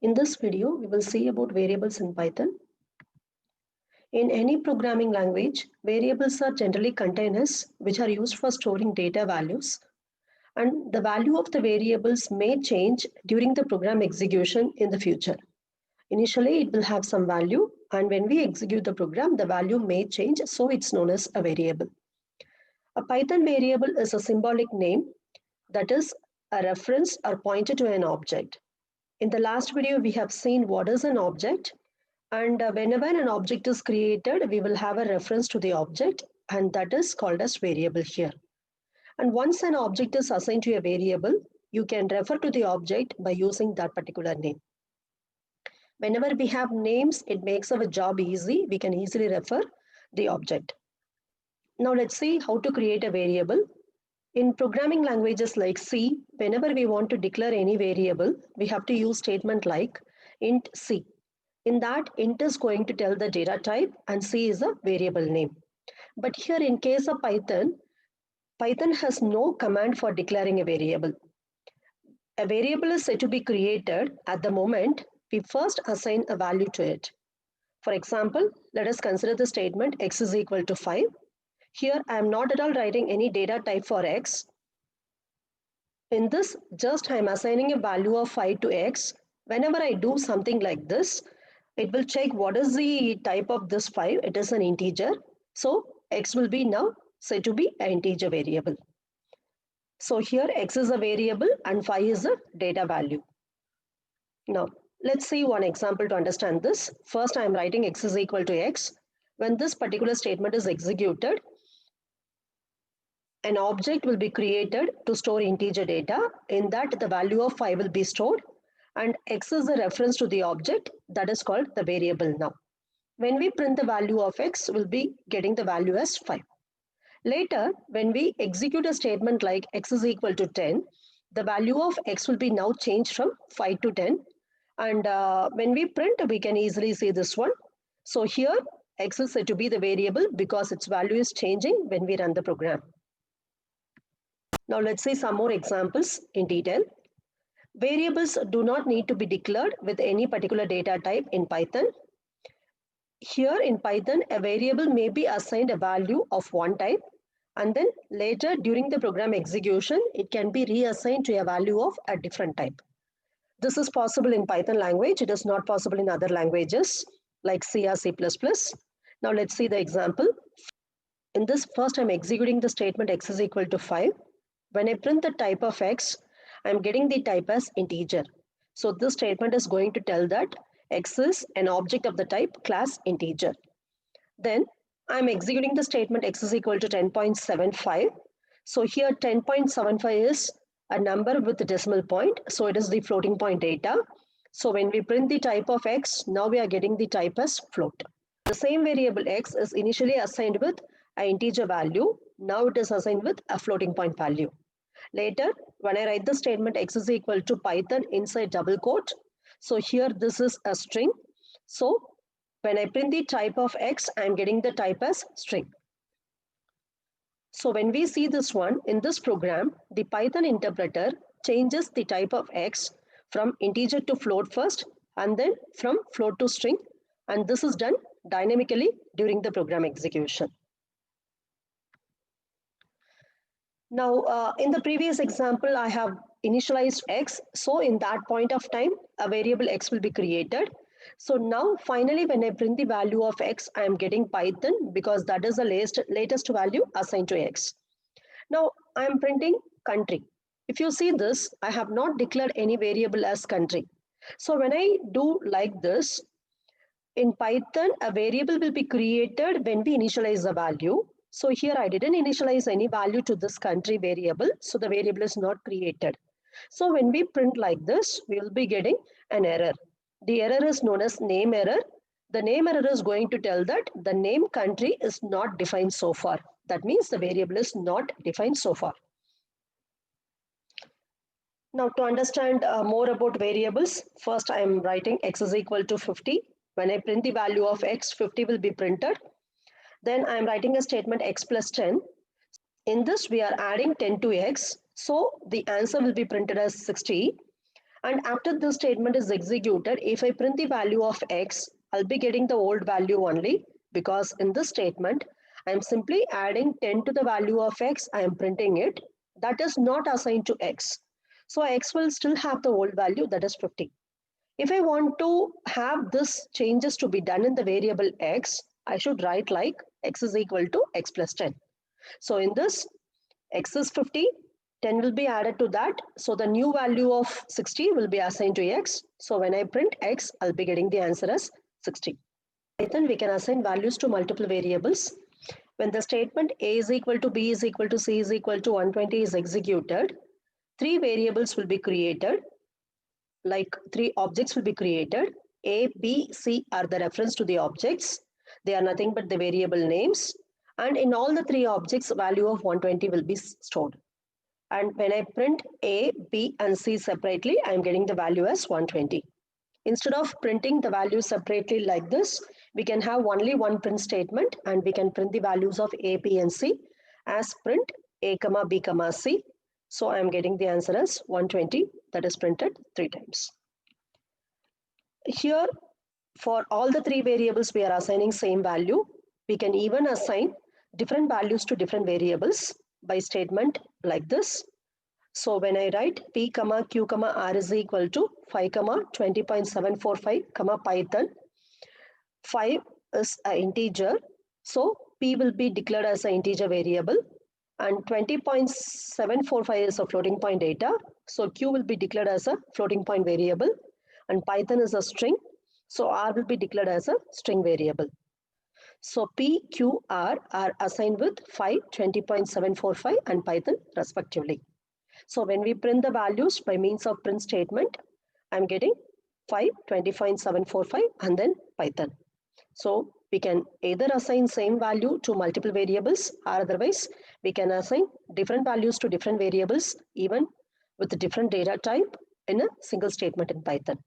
In this video, we will see about variables in Python. In any programming language, variables are generally containers which are used for storing data values, and the value of the variables may change during the program execution in the future. Initially, it will have some value, and when we execute the program, the value may change, so it's known as a variable. A Python variable is a symbolic name, that is a reference or pointer to an object. In the last video, we have seen what is an object, and whenever an object is created, we will have a reference to the object, and that is called as variable here. And once an object is assigned to a variable, you can refer to the object by using that particular name. Whenever we have names, it makes our job easy. We can easily refer the object. Now let's see how to create a variable. In programming languages like C, whenever we want to declare any variable, we have to use statement like int C. In that, int is going to tell the data type and C is a variable name. But here in case of Python, Python has no command for declaring a variable. A variable is said to be created at the moment we first assign a value to it. For example, let us consider the statement x is equal to 5. Here, I am not at all writing any data type for x. In this, just I am assigning a value of 5 to x. Whenever I do something like this, it will check what is the type of this 5. It is an integer. So x will be now said to be an integer variable. So here x is a variable and 5 is a data value. Now let's see one example to understand this. First I am writing x is equal to x. When this particular statement is executed, an object will be created to store integer data. In that, the value of 5 will be stored, and x is the reference to the object that is called the variable now. When we print the value of x, we'll be getting the value as 5. Later, when we execute a statement like x is equal to 10, the value of x will be now changed from 5 to 10. And when we print, we can easily see this one. So here, x is said to be the variable because its value is changing when we run the program. Now let's see some more examples in detail. Variables do not need to be declared with any particular data type in Python. Here in Python, a variable may be assigned a value of one type, and then later during the program execution, it can be reassigned to a value of a different type. This is possible in Python language. It is not possible in other languages like C or C++. Now let's see the example. In this, first I'm executing the statement x is equal to 5. When I print the type of x, I'm getting the type as integer. So this statement is going to tell that x is an object of the type class integer. Then I'm executing the statement x is equal to 10.75. So here 10.75 is a number with a decimal point. So it is the floating point data. So when we print the type of x, now we are getting the type as float. The same variable x is initially assigned with an integer value. Now it is assigned with a floating point value. Later, when I write the statement x is equal to Python inside double quote, so here this is a string. So when I print the type of x, I am getting the type as string. So when we see this one, in this program, the Python interpreter changes the type of x from integer to float first, and then from float to string. And this is done dynamically during the program execution. Now, in the previous example, I have initialized x. So in that point of time, a variable x will be created. So now, finally, when I print the value of x, I am getting Python because that is the latest value assigned to x. Now, I am printing country. If you see this, I have not declared any variable as country. So when I do like this, in Python, a variable will be created when we initialize the value. So here I didn't initialize any value to this country variable. So the variable is not created. So when we print like this, we will be getting an error. The error is known as name error. The name error is going to tell that the name country is not defined so far. That means the variable is not defined so far. Now to understand more about variables, first I am writing x is equal to 50. When I print the value of x, 50 will be printed. Then I am writing a statement x plus 10. In this, we are adding 10 to x. So the answer will be printed as 60. And after this statement is executed, if I print the value of x, I'll be getting the old value only, because in this statement, I'm simply adding 10 to the value of x, I am printing it. That is not assigned to x. So x will still have the old value, that is 50. If I want to have this changes to be done in the variable x, I should write like x is equal to x plus 10. So in this, x is 50, 10 will be added to that. So the new value of 60 will be assigned to x. So when I print x, I'll be getting the answer as 60. Python, we can assign values to multiple variables. When the statement a is equal to b is equal to c is equal to 120 is executed, 3 variables will be created, like 3 objects will be created. A, B, C are the reference to the objects. They are nothing but the variable names. And in all the 3 objects, value of 120 will be stored. And when I print A, B, and C separately, I am getting the value as 120. Instead of printing the values separately like this, we can have only one print statement, and we can print the values of A, B, and C as print A, B, C. So I am getting the answer as 120, that is printed 3 times. Here, for all the 3 variables, we are assigning same value. We can even assign different values to different variables by statement like this. So when I write p, q, r is equal to 5, 20.745, Python, 5 is an integer. So p will be declared as an integer variable, and 20.745 is a floating point data. So q will be declared as a floating point variable, and Python is a string. So r will be declared as a string variable. So p, q, r are assigned with 5, 20.745 and Python respectively. So when we print the values by means of print statement, I'm getting 5, 20.745 and then Python. So we can either assign same value to multiple variables, or otherwise we can assign different values to different variables, even with a different data type in a single statement in Python.